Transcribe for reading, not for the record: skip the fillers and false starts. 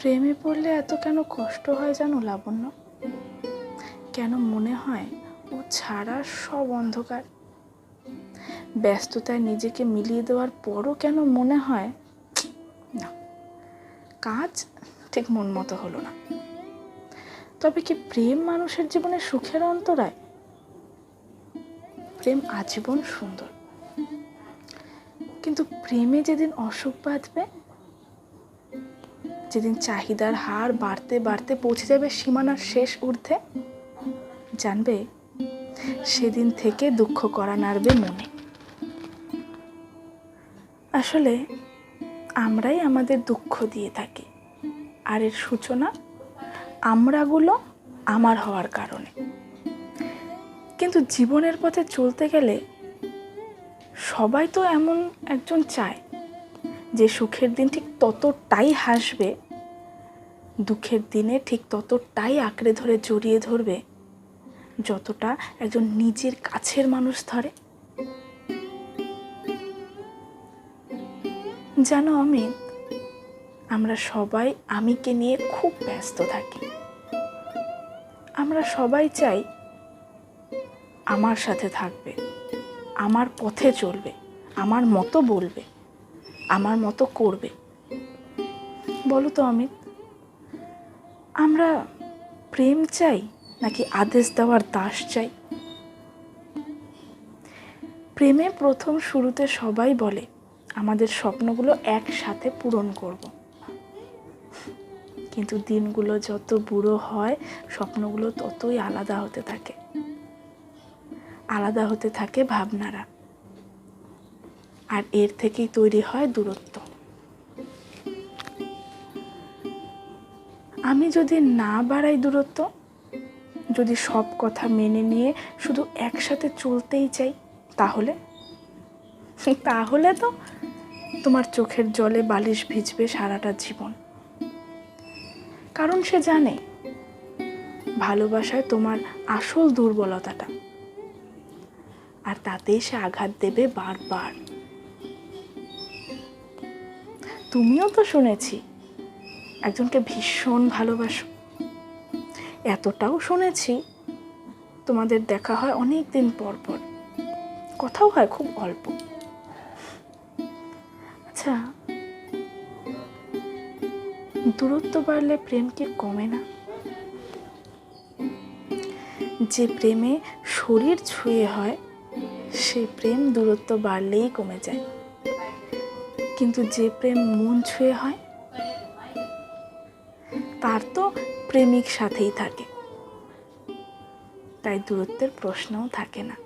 প্রেমে পড়লে এত কেন কষ্ট হয় জানো লাবণ্য? কেন মনে হয় ও ছাড়া সব অন্ধকার? ব্যস্ততায় নিজেকে মিলিয়ে দেওয়ার পরও কেন মনে হয় না, কাজ ঠিক মন মতো হলো না? তবে কি প্রেম মানুষের জীবনে সুখের অন্তরায়? প্রেম আজীবন সুন্দর, কিন্তু প্রেমে যেদিন অসুখ বাঁধবে, যেদিন চাহিদার হার বাড়তে বাড়তে পৌঁছে যাবে সীমানার শেষ ঊর্ধ্বে, জানবে সেদিন থেকে দুঃখ করা নাড়বে মনে। আসলে আমরাই আমাদের দুঃখ দিয়ে থাকি, আর এর সূচনা আমরাগুলো আমার হওয়ার কারণে। কিন্তু জীবনের পথে চলতে গেলে সবাই তো এমন একজন চায় যে সুখের দিন ঠিক ততটাই হাসবে, দুঃখের দিনে ঠিক ততটাই আঁকড়ে ধরে জড়িয়ে ধরবে যতটা একজন নিজের কাছের মানুষ ধরে। জানো অমিত, আমরা সবাই আমিকে নিয়ে খুব ব্যস্ত থাকি। আমরা সবাই চাই আমার সাথে থাকবে, আমার পথে চলবে, আমার মতো বলবে, আমার মতো করবে। বলো তো অমিত, আমরা প্রেম চাই নাকি আদেশ দেওয়ার দাস চাই? প্রেমে প্রথম শুরুতে সবাই বলে আমাদের স্বপ্নগুলো একসাথে পূরণ করব, কিন্তু দিনগুলো যত বুড়ো হয় স্বপ্নগুলো ততই আলাদা হতে থাকে, আলাদা হতে থাকে ভাবনারা, আর এর থেকেই তৈরি হয় দূরত্ব। আমি যদি না বাড়াই দূরত্ব, যদি সব কথা মেনে নিয়ে শুধু একসাথে চলতেই চাই, তাহলে তো তোমার চোখের জলে বালিশ ভিজবে সারাটা জীবন। কারণ সে জানে ভালোবাসায় তোমার আসল দুর্বলতাটা, আর তাতেই সে আঘাত দেবে বারবার। তুমিও তো শুনেছি একজনকে ভীষণ ভালোবাসো, এতটাও শুনেছি তোমাদের দেখা হয় অনেক দিন পর পর, কথাও হয় খুব অল্প। আচ্ছা, দূরত্ব বাড়লে প্রেম কি কমে না? যে প্রেমে শরীর ছুঁয়ে হয় সে প্রেম দূরত্ব বাড়লেই কমে যায়, কিন্তু যে প্রেম মন ছুঁয়ে হয় তার তো প্রেমিক সাথেই থাকে, তাই দূরত্বের প্রশ্নও থাকে না।